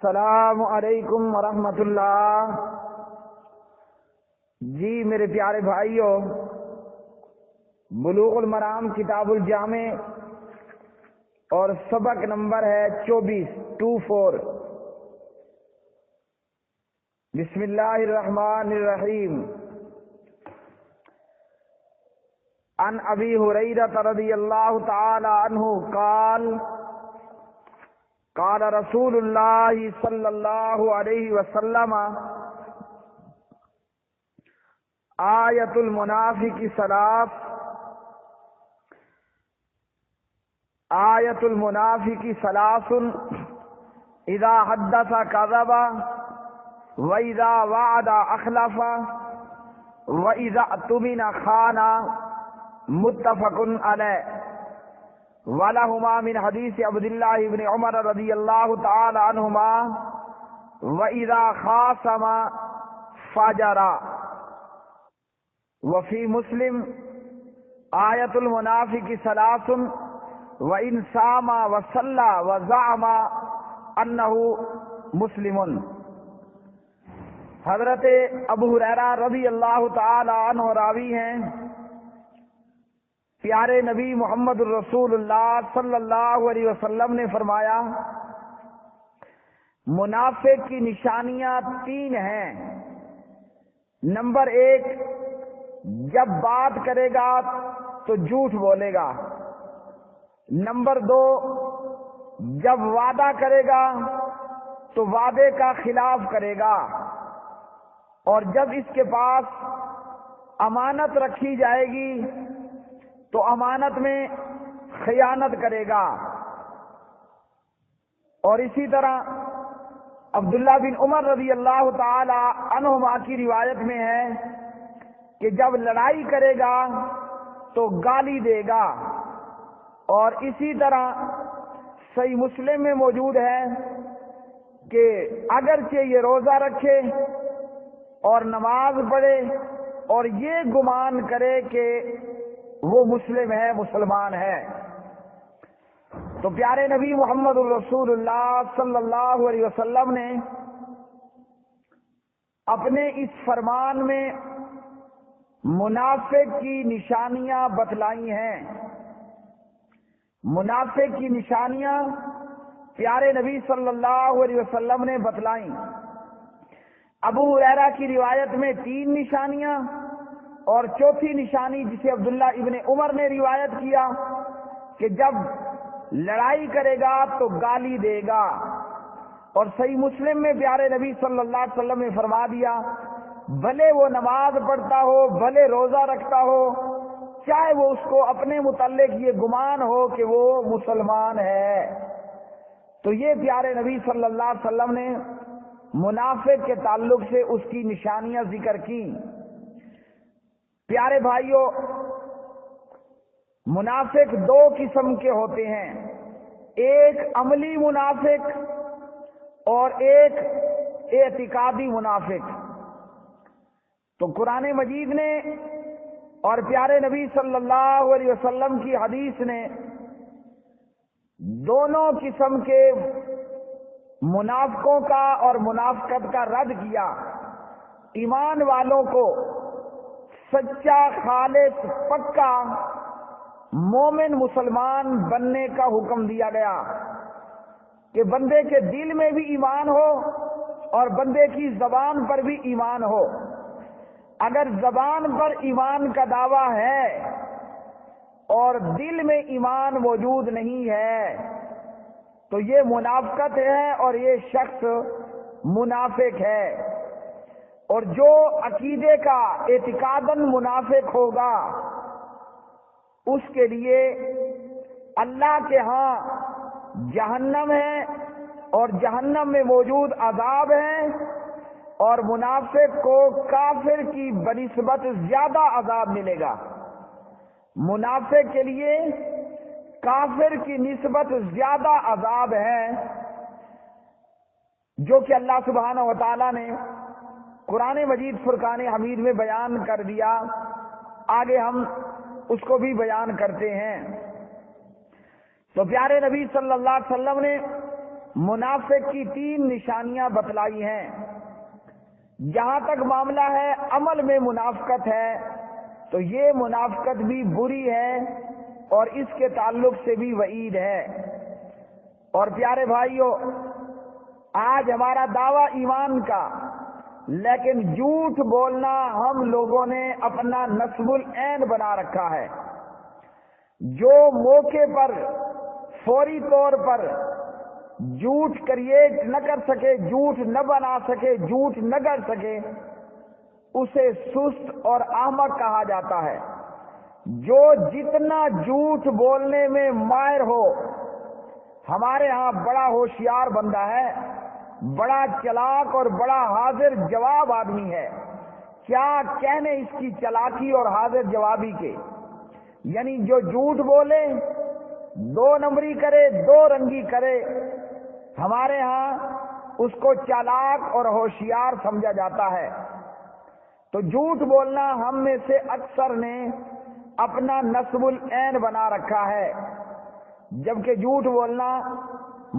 السلام علیکم ورحمۃ اللہ۔ جی میرے پیارے بھائیوں، بلوغ المرام کتاب الجامع اور سبق نمبر ہے 24 بسم اللہ الرحمن الرحیم۔ عن ابی ہریرہ رضی اللہ تعالی عنہ قال قال رسول اللہ صلی اللہ علیہ وسلم آیت المنافق ثلاث آیت المنافق ثلاث اذا حدث کذب واذا وعد اخلف واذا اؤتمن خان، متفق علیہ۔ وَلَهُمَا مِنْ حَدِيثِ عبد الله بن عمر رضی اللہ تعالی عنہما وَإِذَا خَاصَمَ فَجَرَ۔ وفي مسلم آیت المنافق ثلاث وَإِنْ صَامَ وَصَلَّى وَزَعَمَ أَنَّهُ مسلم۔ حضرت ابو ہریرہ رضی اللہ تعالی عنہ راوی ہیں، پیارے نبی محمد الرسول اللہ صلی اللہ علیہ وسلم نے فرمایا، منافق کی نشانیاں 3 ہیں۔ نمبر 1، جب بات کرے گا تو جھوٹ بولے گا۔ نمبر 2، جب وعدہ کرے گا تو وعدے کا خلاف کرے گا، اور جب اس کے پاس امانت رکھی جائے گی تو امانت میں خیانت کرے گا۔ اور اسی طرح عبداللہ بن عمر رضی اللہ تعالی عنہما کی روایت میں ہے کہ جب لڑائی کرے گا تو گالی دے گا۔ اور اسی طرح صحیح مسلم میں موجود ہے کہ اگرچہ یہ روزہ رکھے اور نماز پڑھے اور یہ گمان کرے کہ وہ مسلم ہے، مسلمان ہے۔ تو پیارے نبی محمد الرسول اللہ صلی اللہ علیہ وسلم نے اپنے اس فرمان میں منافق کی نشانیاں بتلائی ہیں۔ منافق کی نشانیاں پیارے نبی صلی اللہ علیہ وسلم نے بتلائیں۔ ابو ہریرہ کی روایت میں 3 نشانیاں، اور چوتھی نشانی جسے عبداللہ ابن عمر نے روایت کیا کہ جب لڑائی کرے گا تو گالی دے گا۔ اور صحیح مسلم میں پیارے نبی صلی اللہ علیہ وسلم نے فرما دیا، بھلے وہ نماز پڑھتا ہو، بھلے روزہ رکھتا ہو، چاہے وہ اس کو اپنے متعلق یہ گمان ہو کہ وہ مسلمان ہے۔ تو یہ پیارے نبی صلی اللہ علیہ وسلم نے منافق کے تعلق سے اس کی نشانیاں ذکر کی۔ پیارے بھائیوں، منافق 2 قسم کے ہوتے ہیں، ایک عملی منافق اور ایک اعتقادی منافق۔ تو قرآن مجید نے اور پیارے نبی صلی اللہ علیہ وسلم کی حدیث نے دونوں قسم کے منافقوں کا اور منافقت کا رد کیا۔ ایمان والوں کو سچا، خالص، پکا مومن مسلمان بننے کا حکم دیا گیا کہ بندے کے دل میں بھی ایمان ہو اور بندے کی زبان پر بھی ایمان ہو۔ اگر زبان پر ایمان کا دعویٰ ہے اور دل میں ایمان موجود نہیں ہے تو یہ منافقت ہے اور یہ شخص منافق ہے۔ اور جو عقیدے کا اعتقاداً منافق ہوگا اس کے لیے اللہ کے ہاں جہنم ہے اور جہنم میں موجود عذاب ہے، اور منافق کو کافر کی بنسبت زیادہ عذاب ملے گا۔ منافق کے لیے کافر کی نسبت زیادہ عذاب ہے، جو کہ اللہ سبحانہ و تعالی نے قرآن مجید فرقان حمید میں بیان کر دیا۔ آگے ہم اس کو بھی بیان کرتے ہیں۔ تو پیارے نبی صلی اللہ علیہ وسلم نے منافق کی 3 نشانیاں بتلائی ہیں۔ جہاں تک معاملہ ہے عمل میں منافقت ہے تو یہ منافقت بھی بری ہے اور اس کے تعلق سے بھی وعید ہے۔ اور پیارے بھائیوں، آج ہمارا دعویٰ ایمان کا، لیکن جھوٹ بولنا ہم لوگوں نے اپنا نصب العین بنا رکھا ہے۔ جو موقع پر فوری طور پر جھوٹ کریٹ نہ کر سکے، جھوٹ نہ بنا سکے، جھوٹ نہ کر سکے، اسے سست اور احمق کہا جاتا ہے۔ جو جتنا جھوٹ بولنے میں ماہر ہو، ہمارے ہاں بڑا ہوشیار بندہ ہے، بڑا چلاک اور بڑا حاضر جواب آدمی ہے۔ کیا کہنے اس کی چلاکی اور حاضر جوابی کے، یعنی جو جھوٹ بولے، 2 نمبری کرے، 2 رنگی کرے، ہمارے ہاں اس کو چالاک اور ہوشیار سمجھا جاتا ہے۔ تو جھوٹ بولنا ہم میں سے اکثر نے اپنا نصب العین بنا رکھا ہے، جبکہ جھوٹ بولنا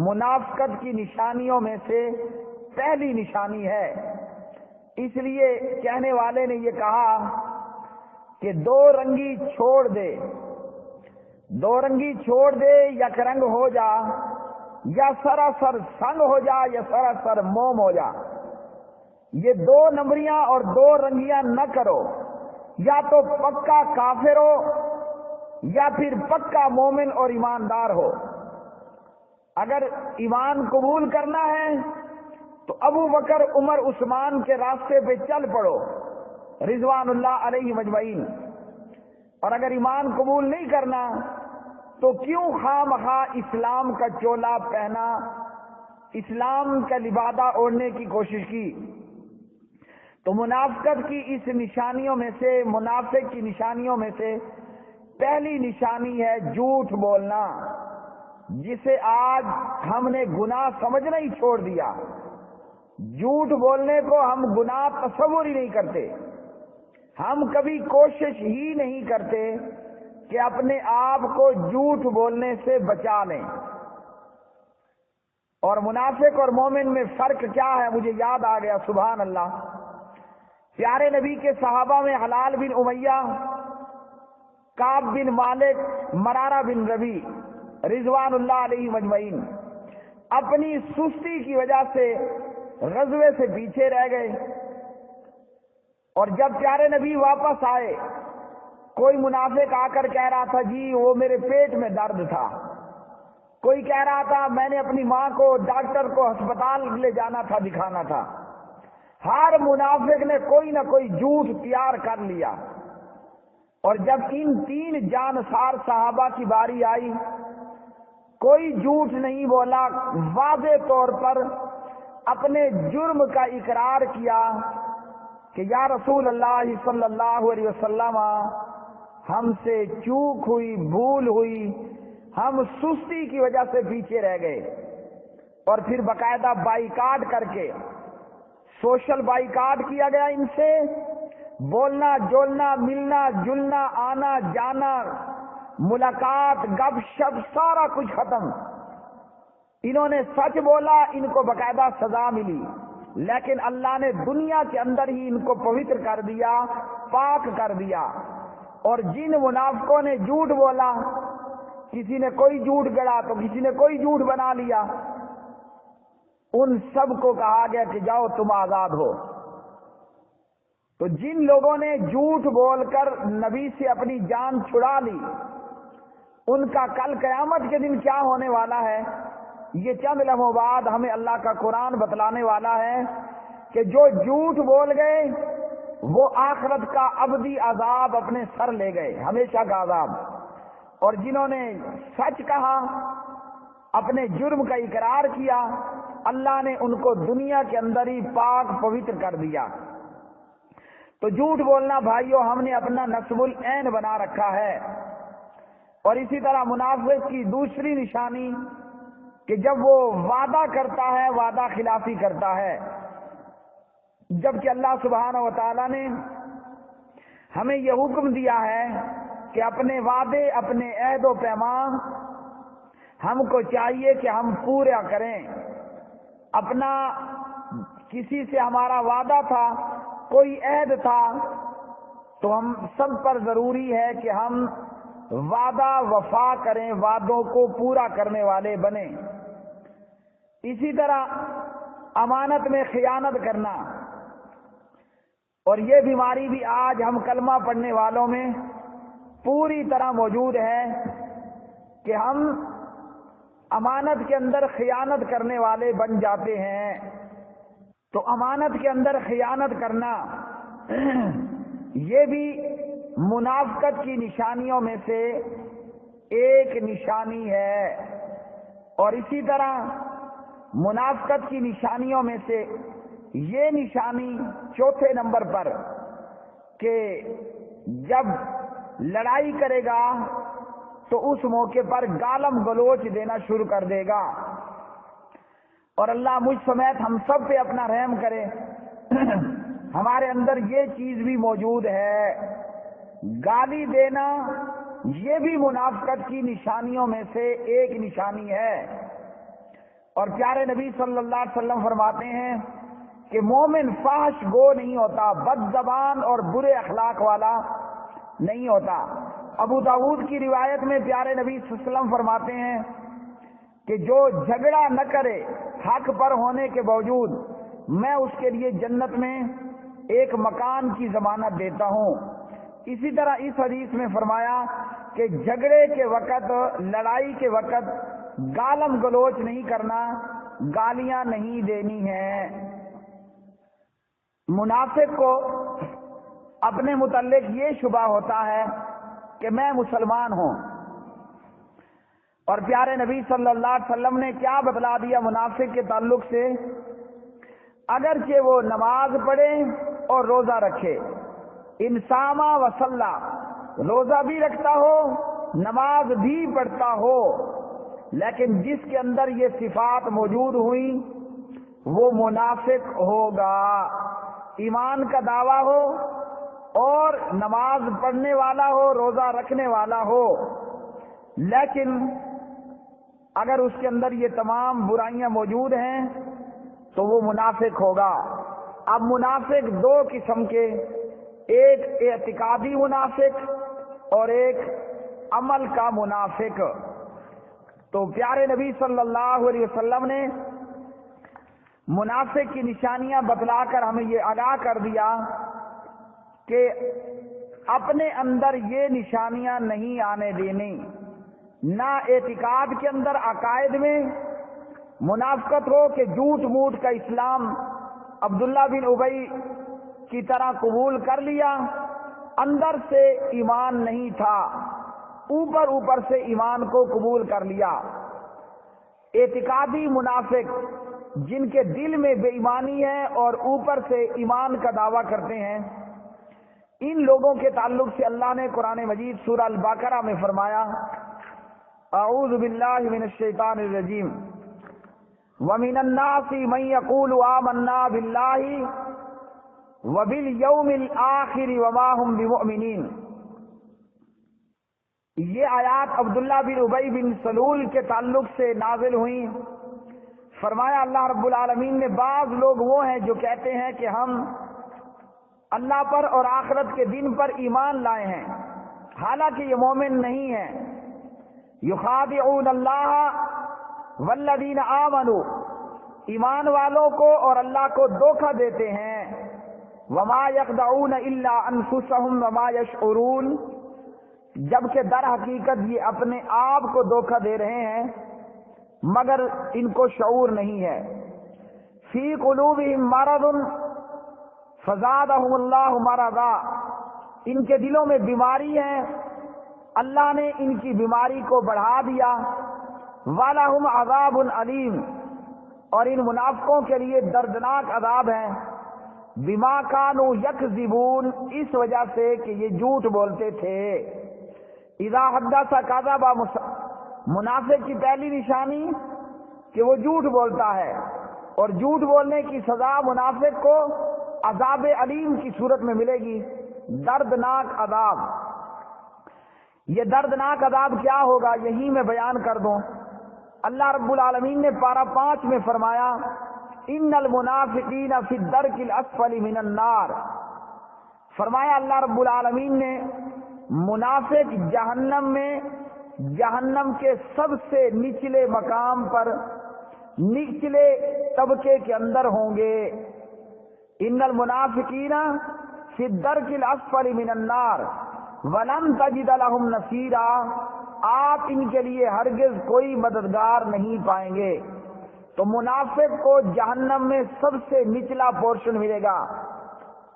منافقت کی نشانیوں میں سے پہلی نشانی ہے۔ اس لیے کہنے والے نے یہ کہا کہ 2 رنگی چھوڑ دے، 2 رنگی چھوڑ دے، یک رنگ ہو جا، یا سراسر سنگ ہو جا، یا سراسر موم ہو جا۔ یہ 2 نمبریاں اور 2 رنگیاں نہ کرو، یا تو پکا کافر ہو یا پھر پکا مومن اور ایماندار ہو۔ اگر ایمان قبول کرنا ہے تو ابو بکر، عمر، عثمان کے راستے پہ چل پڑو رضوان اللہ علیہ مجمعین، اور اگر ایمان قبول نہیں کرنا تو کیوں خواہ مخواہ اسلام کا چولا پہنا، اسلام کا لبادہ اوڑھنے کی کوشش کی۔ تو منافقت کی اس نشانیوں میں سے، منافق کی نشانیوں میں سے پہلی نشانی ہے جھوٹ بولنا، جسے آج ہم نے گناہ سمجھنا ہی چھوڑ دیا۔ جھوٹ بولنے کو ہم گناہ تصور ہی نہیں کرتے، ہم کبھی کوشش ہی نہیں کرتے کہ اپنے آپ کو جھوٹ بولنے سے بچا لیں۔ اور منافق اور مومن میں فرق کیا ہے، مجھے یاد آ گیا، سبحان اللہ۔ پیارے نبی کے صحابہ میں حلال بن امیہ، کعب بن مالک، مرارہ بن ربی رضوان اللہ علیہ مجمعین اپنی سستی کی وجہ سے غزوے سے پیچھے رہ گئے، اور جب پیارے نبی واپس آئے، کوئی منافق آ کر کہہ رہا تھا جی وہ میرے پیٹ میں درد تھا، کوئی کہہ رہا تھا میں نے اپنی ماں کو ڈاکٹر کو ہسپتال لے جانا تھا، دکھانا تھا۔ ہر منافق نے کوئی نہ کوئی جھوٹ تیار کر لیا، اور جب ان 3 جانسار صحابہ کی باری آئی، کوئی جھوٹ نہیں بولا، واضح طور پر اپنے جرم کا اقرار کیا کہ یا رسول اللہ صلی اللہ علیہ وسلم، ہم سے چوک ہوئی، بھول ہوئی، ہم سستی کی وجہ سے پیچھے رہ گئے۔ اور پھر باقاعدہ بائیکاٹ کر کے، سوشل بائیکاٹ کیا گیا، ان سے بولنا جولنا، ملنا جلنا، آنا جانا، ملاقات، گپ شپ، سارا کچھ ختم۔ انہوں نے سچ بولا، ان کو باقاعدہ سزا ملی، لیکن اللہ نے دنیا کے اندر ہی ان کو پوتر کر دیا، پاک کر دیا۔ اور جن منافقوں نے جھوٹ بولا، کسی نے کوئی جھوٹ گڑا تو کسی نے کوئی جھوٹ بنا لیا، ان سب کو کہا گیا کہ جاؤ تم آزاد ہو۔ تو جن لوگوں نے جھوٹ بول کر نبی سے اپنی جان چھڑا لی، ان کا کل قیامت کے دن کیا ہونے والا ہے، یہ چند لمحوں بعد ہمیں اللہ کا قرآن بتلانے والا ہے کہ جو جھوٹ بول گئے وہ آخرت کا ابدی عذاب اپنے سر لے گئے، ہمیشہ کا عذاب۔ اور جنہوں نے سچ کہا، اپنے جرم کا اقرار کیا، اللہ نے ان کو دنیا کے اندر ہی پاک پوتر کر دیا۔ تو جھوٹ بولنا بھائیو ہم نے اپنا نصب العین بنا رکھا ہے۔ اور اسی طرح منافق کی دوسری نشانی کہ جب وہ وعدہ کرتا ہے، وعدہ خلافی کرتا ہے، جبکہ اللہ سبحانہ و تعالی نے ہمیں یہ حکم دیا ہے کہ اپنے وعدے، اپنے عہد و پیمان ہم کو چاہیے کہ ہم پورا کریں اپنا، کسی سے ہمارا وعدہ تھا، کوئی عہد تھا، تو ہم سب پر ضروری ہے کہ ہم وعدہ وفا کریں، وعدوں کو پورا کرنے والے بنیں۔ اسی طرح امانت میں خیانت کرنا، اور یہ بیماری بھی آج ہم کلمہ پڑھنے والوں میں پوری طرح موجود ہے کہ ہم امانت کے اندر خیانت کرنے والے بن جاتے ہیں۔ تو امانت کے اندر خیانت کرنا یہ بھی منافقت کی نشانیوں میں سے ایک نشانی ہے۔ اور اسی طرح منافقت کی نشانیوں میں سے یہ نشانی چوتھے نمبر پر کہ جب لڑائی کرے گا تو اس موقع پر گالم گلوچ دینا شروع کر دے گا۔ اور اللہ مجھ سمیت ہم سب پہ اپنا رحم کرے، ہمارے اندر یہ چیز بھی موجود ہے۔ گالی دینا یہ بھی منافقت کی نشانیوں میں سے ایک نشانی ہے۔ اور پیارے نبی صلی اللہ علیہ وسلم فرماتے ہیں کہ مومن فحش گو نہیں ہوتا، بد زبان اور برے اخلاق والا نہیں ہوتا۔ ابو داؤد کی روایت میں پیارے نبی صلی اللہ علیہ وسلم فرماتے ہیں کہ جو جھگڑا نہ کرے حق پر ہونے کے باوجود، میں اس کے لیے جنت میں ایک مکان کی ضمانت دیتا ہوں۔ اسی طرح اس حدیث میں فرمایا کہ جھگڑے کے وقت، لڑائی کے وقت گالم گلوچ نہیں کرنا، گالیاں نہیں دینی ہیں۔ منافق کو اپنے متعلق یہ شبہ ہوتا ہے کہ میں مسلمان ہوں، اور پیارے نبی صلی اللہ علیہ وسلم نے کیا بتلا دیا منافق کے تعلق سے؟ اگرچہ وہ نماز پڑھے اور روزہ رکھے، انسامہ وصلہ، روزہ بھی رکھتا ہو، نماز بھی پڑھتا ہو، لیکن جس کے اندر یہ صفات موجود ہوئی وہ منافق ہوگا۔ ایمان کا دعویٰ ہو اور نماز پڑھنے والا ہو، روزہ رکھنے والا ہو، لیکن اگر اس کے اندر یہ تمام برائیاں موجود ہیں تو وہ منافق ہوگا۔ اب منافق دو قسم کے، ایک اعتقادی منافق اور ایک عمل کا منافق۔ تو پیارے نبی صلی اللہ علیہ وسلم نے منافق کی نشانیاں بتلا کر ہمیں یہ آگاہ کر دیا کہ اپنے اندر یہ نشانیاں نہیں آنے دینی، نہ اعتقاد کے اندر، عقائد میں منافقت ہو کہ جھوٹ موٹ کا اسلام عبداللہ بن ابی کی طرح قبول کر لیا، اندر سے ایمان نہیں تھا، اوپر سے ایمان کو قبول کر لیا۔ اعتقادی منافق جن کے دل میں بے ایمانی ہے اور اوپر سے ایمان کا دعویٰ کرتے ہیں، ان لوگوں کے تعلق سے اللہ نے قرآن مجید سورہ البقرہ میں فرمایا، اعوذ باللہ من الشیطان الرجیم، وَمِنَ النَّاسِ مَن يَقُولُ آمَنَّا بِاللَّهِ وَبِالْيَوْمِ الْآخِرِ وَمَا هُمْ بِمُؤْمِنِينَ۔ یہ آیات عبداللہ بن ابی بن سلول کے تعلق سے نازل ہوئیں۔ فرمایا اللہ رب العالمین نے بعض لوگ وہ ہیں جو کہتے ہیں کہ ہم اللہ پر اور آخرت کے دن پر ایمان لائے ہیں، حالانکہ یہ مومن نہیں ہیں۔ یخادعون اللہ والذین آمنوا، ایمان والوں کو اور اللہ کو دھوکہ دیتے ہیں۔ وما یخدعون الا انفسهم وما یشعرون، جبکہ در حقیقت یہ اپنے آپ کو دھوکہ دے رہے ہیں مگر ان کو شعور نہیں ہے۔ فی قلوبہم مرض فزادہم اللہ مرضا، ان کے دلوں میں بیماری ہے، اللہ نے ان کی بیماری کو بڑھا دیا۔ وَلَهُمْ عَذَابٌ علیم، اور ان منافقوں کے لیے دردناک عذاب ہے، بما كانوا یکذبون، اس وجہ سے کہ یہ جھوٹ بولتے تھے۔ اذا حدث کذب، منافق کی پہلی نشانی کہ وہ جھوٹ بولتا ہے، اور جھوٹ بولنے کی سزا منافق کو عذاب علیم کی صورت میں ملے گی، دردناک عذاب۔ یہ دردناک عذاب کیا ہوگا یہی میں بیان کر دوں اللہ رب العالمین نے پارہ 5 میں فرمایا ان المنافقین فی الدرک الاسفل من النار، فرمایا اللہ رب العالمین نے منافق جہنم میں، جہنم کے سب سے نچلے مقام پر، نچلے طبقے کے اندر ہوں گے۔ ان المنافقین فی الدرک الاسفل من النار ولن تجد لهم نصیرا، آپ ان کے لیے ہرگز کوئی مددگار نہیں پائیں گے۔ تو منافق کو جہنم میں سب سے نچلا پورشن ملے گا۔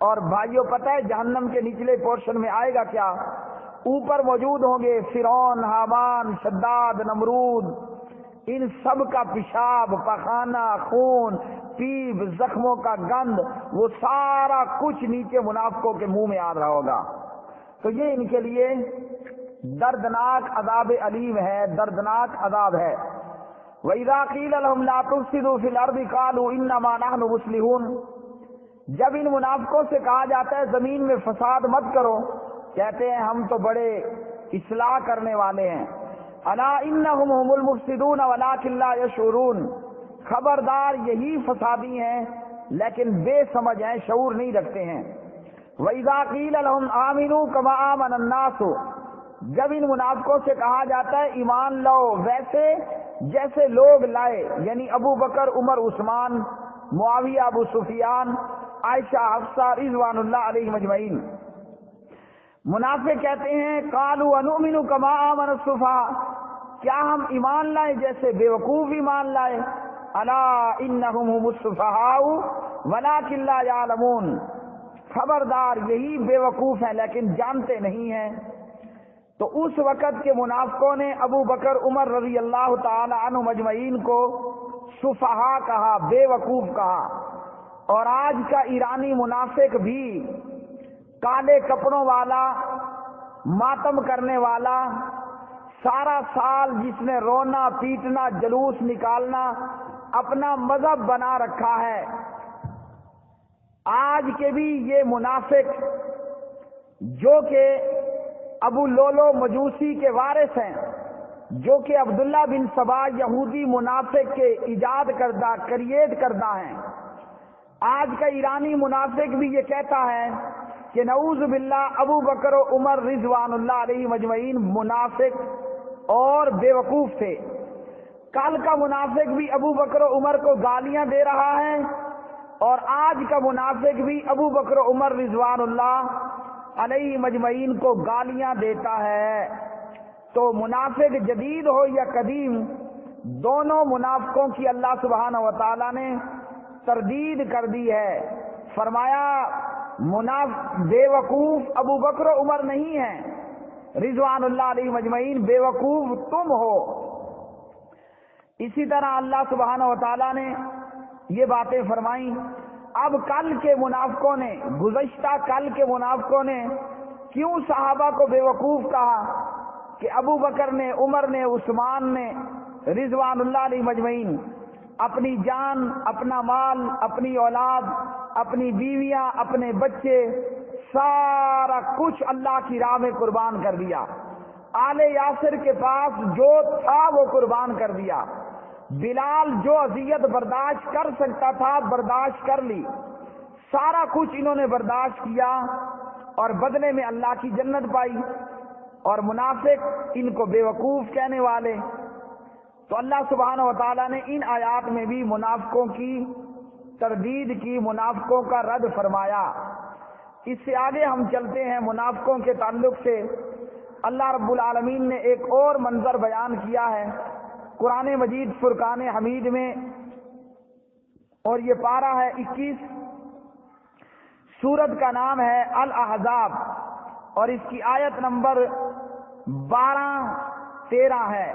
اور بھائیوں پتہ ہے جہنم کے نچلے پورشن میں آئے گا کیا؟ اوپر موجود ہوں گے فرعون، حامان، شداد، نمرود، ان سب کا پیشاب، پخانہ، خون، پیپ، زخموں کا گند، وہ سارا کچھ نیچے منافقوں کے منہ میں آ رہا ہوگا۔ تو یہ ان کے لیے دردناک عذاب علیم ہے، دردناک عذاب ہے۔ وَإِذَا قِيلَ لَهُمْ لَا تُفْسِدُوا فِي الْأَرْضِ قَالُوا إِنَّمَا نَحْنُ مُصْلِحُونَ، جب ان منافقوں سے کہا جاتا ہے زمین میں فساد مت کرو، کہتے ہیں ہم تو بڑے اصلاح کرنے والے ہیں۔ أَلَا إِنَّهُمْ هُمُ الْمُفْسِدُونَ وَلَٰكِن لَّا يَشْعُرُونَ، خبردار یہی فسادی ہیں لیکن بے سمجھ ہیں، شعور نہیں رکھتے ہیں۔ وَإِذَا قِيلَ لَهُمْ آمِنُوا كَمَا آمَنَ النَّاسُ، جب ان منافقوں سے کہا جاتا ہے ایمان لاؤ ویسے جیسے لوگ لائے، یعنی ابو بکر، عمر، عثمان، معاویہ، ابو سفیان، عائشہ، حفصہ رضوان اللہ علیہم اجمعین، منافق کہتے ہیں قالوا انؤمن کما آمن السفہاء، کیا ہم ایمان لائیں جیسے بیوقوف ایمان لائے؟ الا انہم هم السفہاء ولکن لا یعلمون، خبردار یہی بیوقوف ہیں لیکن جانتے نہیں ہیں۔ تو اس وقت کے منافقوں نے ابو بکر، عمر رضی اللہ تعالی عنہ مجمعین کو سفہاء کہا، بے وقوف کہا۔ اور آج کا ایرانی منافق بھی کالے کپڑوں والا، ماتم کرنے والا، سارا سال جس نے رونا پیٹنا جلوس نکالنا اپنا مذہب بنا رکھا ہے، آج کے بھی یہ منافق جو کہ ابو لولو مجوسی کے وارث ہیں، جو کہ عبداللہ بن سبا یہودی منافق کے ایجاد کردہ، کریٹ کردہ ہیں، آج کا ایرانی منافق بھی یہ کہتا ہے کہ نعوذ باللہ ابو بکر و عمر رضوان اللہ علیہ مجمعین منافق اور بیوقوف تھے۔ کل کا منافق بھی ابو بکر و عمر کو گالیاں دے رہا ہے، اور آج کا منافق بھی ابو بکر و عمر رضوان اللہ علیہ مجمعین کو گالیاں دیتا ہے۔ تو منافق جدید ہو یا قدیم، دونوں منافقوں کی اللہ سبحانہ و تعالی نے تردید کر دی ہے۔ فرمایا بے وقوف ابو بکر و عمر نہیں ہیں رضوان اللہ علیہ مجمعین، بے وقوف تم ہو۔ اسی طرح اللہ سبحانہ و تعالی نے یہ باتیں فرمائیں۔ اب کل کے منافقوں نے، گزشتہ کل کے منافقوں نے کیوں صحابہ کو بے وقوف کہا کہ ابو بکر نے، عمر نے، عثمان نے رضوان اللہ علیہ مجمعین اپنی جان، اپنا مال، اپنی اولاد، اپنی بیویاں، اپنے بچے، سارا کچھ اللہ کی راہ میں قربان کر دیا۔ آل یاسر کے پاس جو تھا وہ قربان کر دیا۔ بلال جو اذیت برداشت کر سکتا تھا برداشت کر لی، سارا کچھ انہوں نے برداشت کیا اور بدلے میں اللہ کی جنت پائی۔ اور منافق ان کو بے وقوف کہنے والے۔ تو اللہ سبحانہ و تعالیٰ نے ان آیات میں بھی منافقوں کی تردید کی، منافقوں کا رد فرمایا۔ اس سے آگے ہم چلتے ہیں، منافقوں کے تعلق سے اللہ رب العالمین نے ایک اور منظر بیان کیا ہے قرآن مجید فرقان حمید میں، اور یہ پارہ ہے 21، سورت کا نام ہے الاحزاب، اور اس کی آیت نمبر 12-13 ہے۔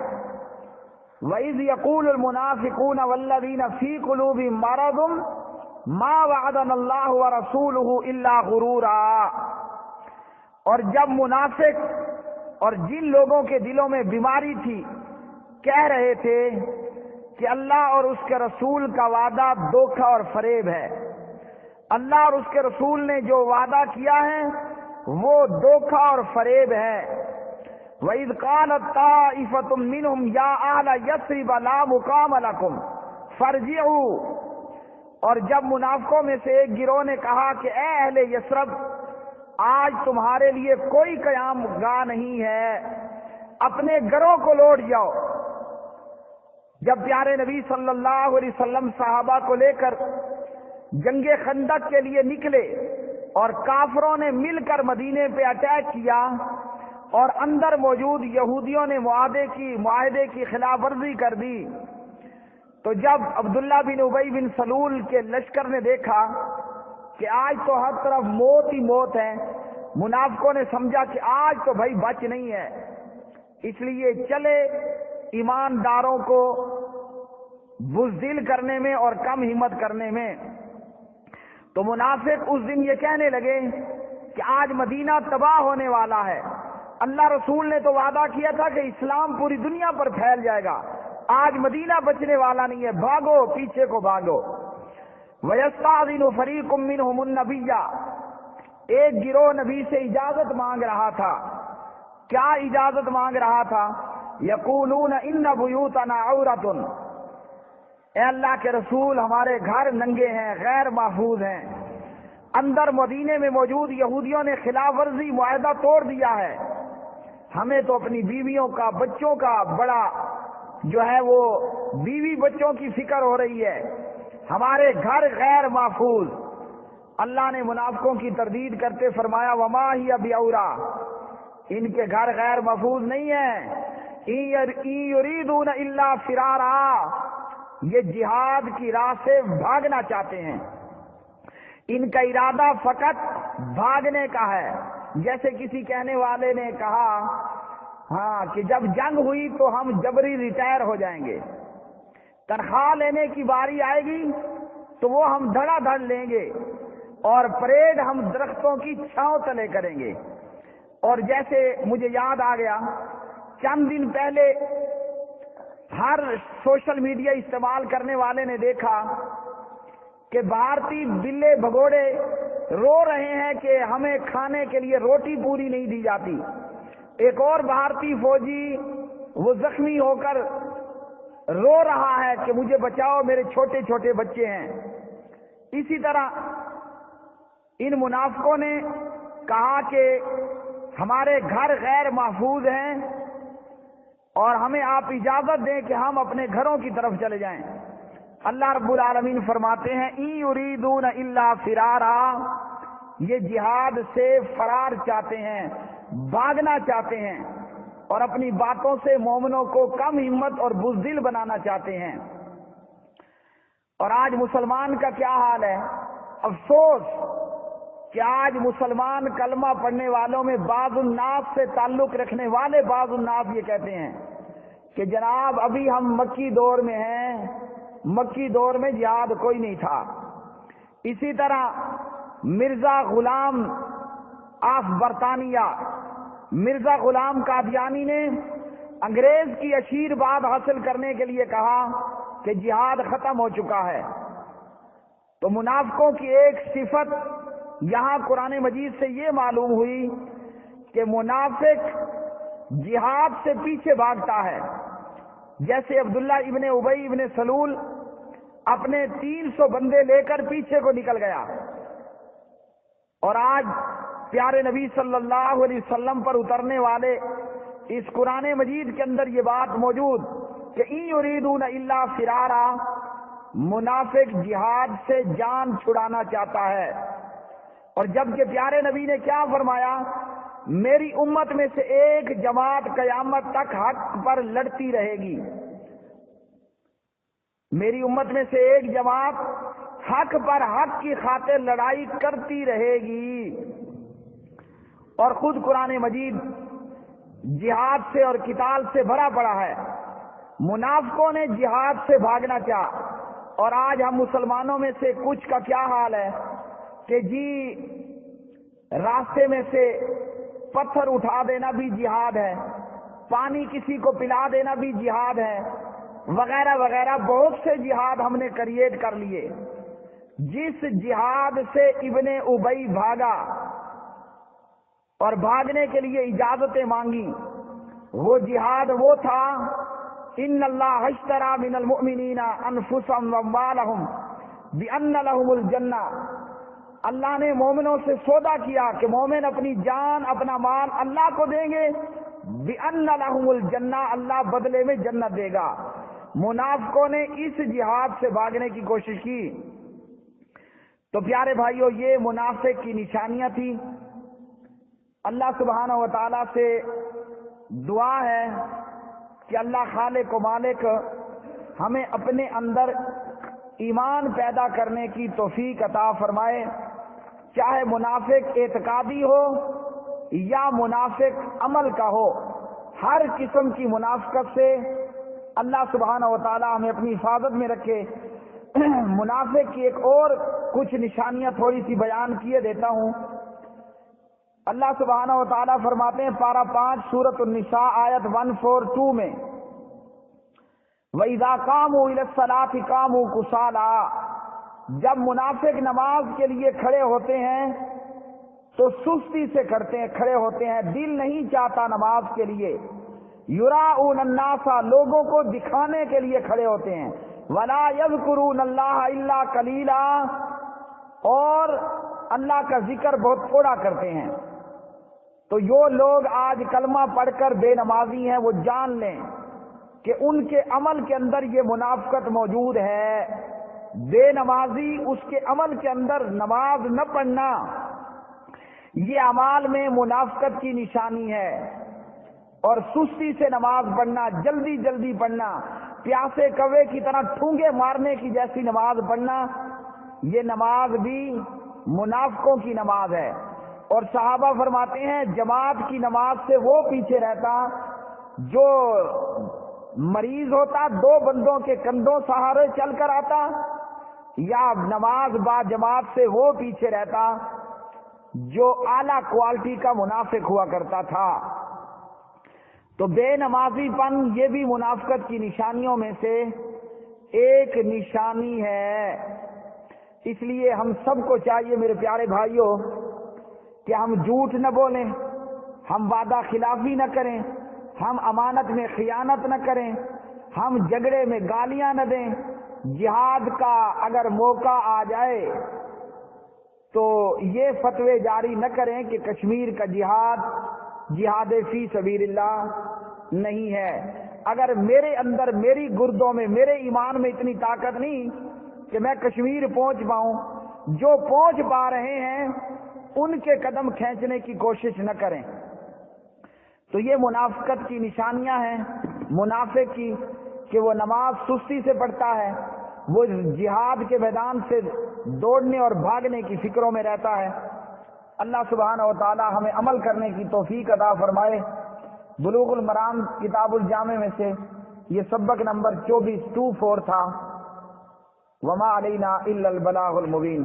وَإِذْ يَقُولُ الْمُنَافِقُونَ وَالَّذِينَ فِي قُلُوبِهِم مَّرَضٌ مَّا وَعَدَنَا اللَّهُ وَرَسُولُهُ إِلَّا غُرُورًا، اور جب منافق اور جن لوگوں کے دلوں میں بیماری تھی کہہ رہے تھے کہ اللہ اور اس کے رسول کا وعدہ دھوکہ اور فریب ہے، اللہ اور اس کے رسول نے جو وعدہ کیا ہے وہ دھوکہ اور فریب ہے۔ وَإِذْ قَالَتْ طَائِفَةٌ مِّنْهُمْ يَا أَهْلَ يَثْرِبَ لَا مُقَامَ لَكُمْ فَارْجِعُوا، اور جب منافقوں میں سے ایک گروہ نے کہا کہ اے اہل یثرب، آج تمہارے لیے کوئی قیام گاہ نہیں ہے، اپنے گھروں کو لوٹ جاؤ۔ جب پیارے نبی صلی اللہ علیہ وسلم صحابہ کو لے کر جنگ خندق کے لیے نکلے اور کافروں نے مل کر مدینے پہ اٹیک کیا اور اندر موجود یہودیوں نے معاہدے کی خلاف ورزی کر دی، تو جب عبداللہ بن ابی بن سلول کے لشکر نے دیکھا کہ آج تو ہر طرف موت ہی موت ہے، منافقوں نے سمجھا کہ آج تو بھائی بچ نہیں ہے، اس لیے چلے ایمانداروں کو بزدل کرنے میں اور کم ہمت کرنے میں۔ تو منافق اس دن یہ کہنے لگے کہ آج مدینہ تباہ ہونے والا ہے، اللہ رسول نے تو وعدہ کیا تھا کہ اسلام پوری دنیا پر پھیل جائے گا، آج مدینہ بچنے والا نہیں ہے، بھاگو، پیچھے کو بھاگو۔ وَيَسْتَأْذِنُ فَرِيقٌ مِّنْهُمُ النَّبِيَّ، ایک گروہ نبی سے اجازت مانگ رہا تھا۔ کیا اجازت مانگ رہا تھا؟ یقولون ان بیوتنا عورۃ، اے اللہ کے رسول ہمارے گھر ننگے ہیں، غیر محفوظ ہیں، اندر مدینے میں موجود یہودیوں نے خلاف ورزی معاہدہ توڑ دیا ہے، ہمیں تو اپنی بیویوں کا، بچوں کا بڑا جو ہے وہ بیوی بچوں کی فکر ہو رہی ہے، ہمارے گھر غیر محفوظ۔ اللہ نے منافقوں کی تردید کرتے فرمایا وما ہی بعورا، ان کے گھر غیر محفوظ نہیں ہیں، ان یریدون الا فرارا، یہ جہاد کی راہ سے بھاگنا چاہتے ہیں، ان کا ارادہ فقط بھاگنے کا ہے۔ جیسے کسی کہنے والے نے کہا ہاں کہ جب جنگ ہوئی تو ہم جبری ریٹائر ہو جائیں گے، تنخواہ لینے کی باری آئے گی تو وہ ہم دھڑا دھڑ لیں گے اور پریڈ ہم درختوں کی چھاؤں تلے کریں گے۔ اور جیسے مجھے یاد آ گیا، چند دن پہلے ہر سوشل میڈیا استعمال کرنے والے نے دیکھا کہ بھارتی بلے بھگوڑے رو رہے ہیں کہ ہمیں کھانے کے لیے روٹی پوری نہیں دی جاتی، ایک اور بھارتی فوجی وہ زخمی ہو کر رو رہا ہے کہ مجھے بچاؤ، میرے چھوٹے چھوٹے بچے ہیں۔ اسی طرح ان منافقوں نے کہا کہ ہمارے گھر غیر محفوظ ہیں اور ہمیں آپ اجازت دیں کہ ہم اپنے گھروں کی طرف چلے جائیں۔ اللہ رب العالمین فرماتے ہیں ان یریدون الا فرارا، یہ جہاد سے فرار چاہتے ہیں، بھاگنا چاہتے ہیں اور اپنی باتوں سے مومنوں کو کم ہمت اور بزدل بنانا چاہتے ہیں۔ اور آج مسلمان کا کیا حال ہے؟ افسوس کہ آج مسلمان کلمہ پڑھنے والوں میں بعض الناس سے تعلق رکھنے والے بعض الناس یہ کہتے ہیں کہ جناب ابھی ہم مکی دور میں ہیں، مکی دور میں جہاد کوئی نہیں تھا۔ اسی طرح مرزا غلام آف برطانیہ، مرزا غلام قادیانی نے انگریز کی آشیرواد حاصل کرنے کے لیے کہا کہ جہاد ختم ہو چکا ہے۔ تو منافقوں کی ایک صفت یہاں قرآن مجید سے یہ معلوم ہوئی کہ منافق جہاد سے پیچھے بھاگتا ہے۔ جیسے عبداللہ ابن ابی ابن سلول اپنے 300 بندے لے کر پیچھے کو نکل گیا، اور آج پیارے نبی صلی اللہ علیہ وسلم پر اترنے والے اس قرآن مجید کے اندر یہ بات موجود کہ ان یریدون الا فرارا، منافق جہاد سے جان چھڑانا چاہتا ہے۔ اور جبکہ پیارے نبی نے کیا فرمایا، میری امت میں سے ایک جماعت قیامت تک حق پر لڑتی رہے گی، میری امت میں سے ایک جماعت حق پر حق کی خاطر لڑائی کرتی رہے گی۔ اور خود قرآن مجید جہاد سے اور قتال سے بھرا پڑا ہے۔ منافقوں نے جہاد سے بھاگنا چاہا، اور آج ہم مسلمانوں میں سے کچھ کا کیا حال ہے کہ جی راستے میں سے پتھر اٹھا دینا بھی جہاد ہے، پانی کسی کو پلا دینا بھی جہاد ہے، وغیرہ وغیرہ بہت سے جہاد ہم نے کریٹ کر لیے۔ جس جہاد سے ابن ابی بھاگا اور بھاگنے کے لیے اجازتیں مانگی، وہ جہاد وہ تھا ان اللہ اشترى من المؤمنین انفسهم واموالهم بان لهم الجنہ، اللہ نے مومنوں سے سودا کیا کہ مومن اپنی جان اپنا مال اللہ کو دیں گے، بان لهم الجنہ، اللہ بدلے میں جنت دے گا۔ منافقوں نے اس جہاد سے بھاگنے کی کوشش کی۔ تو پیارے بھائیوں، یہ منافق کی نشانیاں تھی۔ اللہ سبحانہ و تعالیٰ سے دعا ہے کہ اللہ خالق و مالک ہمیں اپنے اندر ایمان پیدا کرنے کی توفیق عطا فرمائے، چاہے منافق اعتقادی ہو یا منافق عمل کا ہو، ہر قسم کی منافقت سے اللہ سبحانہ و تعالیٰ ہمیں اپنی حفاظت میں رکھے۔ منافق کی ایک اور کچھ نشانیاں تھوڑی سی بیان کیے دیتا ہوں۔ اللہ سبحانہ و تعالیٰ فرماتے ہیں پارہ 5 سورۃ النساء آیت 142 میں، وَإِذَا قَامُوا إِلَى الصَّلَاةِ قَامُوا كُسَالَىٰ، جب منافق نماز کے لیے کھڑے ہوتے ہیں تو سستی سے کھڑے ہوتے ہیں، دل نہیں چاہتا نماز کے لیے، یراؤن الناس، لوگوں کو دکھانے کے لیے کھڑے ہوتے ہیں، ولا یذکرون اللہ الا قلیلا، اور اللہ کا ذکر بہت تھوڑا کرتے ہیں۔ تو جو لوگ آج کلمہ پڑھ کر بے نمازی ہیں وہ جان لیں کہ ان کے عمل کے اندر یہ منافقت موجود ہے۔ بے نمازی، اس کے عمل کے اندر نماز نہ پڑھنا، یہ اعمال میں منافقت کی نشانی ہے۔ اور سستی سے نماز پڑھنا، جلدی جلدی پڑھنا، پیاسے کوے کی طرح ٹھونگے مارنے کی جیسی نماز پڑھنا، یہ نماز بھی منافقوں کی نماز ہے۔ اور صحابہ فرماتے ہیں جماعت کی نماز سے وہ پیچھے رہتا جو مریض ہوتا، 2 بندوں کے کندھوں سہارے چل کر آتا، یا نماز با جماعت سے وہ پیچھے رہتا جو اعلیٰ کوالٹی کا منافق ہوا کرتا تھا۔ تو بے نمازی پن یہ بھی منافقت کی نشانیوں میں سے ایک نشانی ہے۔ اس لیے ہم سب کو چاہیے میرے پیارے بھائیوں کہ ہم جھوٹ نہ بولیں، ہم وعدہ خلافی نہ کریں، ہم امانت میں خیانت نہ کریں، ہم جھگڑے میں گالیاں نہ دیں۔ جہاد کا اگر موقع آ جائے تو یہ فتوے جاری نہ کریں کہ کشمیر کا جہاد فی سبیل اللہ نہیں ہے۔ اگر میرے اندر، میری گردوں میں، میرے ایمان میں اتنی طاقت نہیں کہ میں کشمیر پہنچ پاؤں، جو پہنچ پا رہے ہیں ان کے قدم کھینچنے کی کوشش نہ کریں۔ تو یہ منافقت کی نشانیاں ہیں منافق کی، کہ وہ نماز سستی سے پڑھتا ہے، وہ جہاد کے میدان سے دوڑنے اور بھاگنے کی فکروں میں رہتا ہے۔ اللہ سبحانہ و تعالی ہمیں عمل کرنے کی توفیق عطا فرمائے۔ بلوغ المرام کتاب الجامع میں سے یہ سبق نمبر 24 تھا۔ وما علینا الا البلاغ المبین۔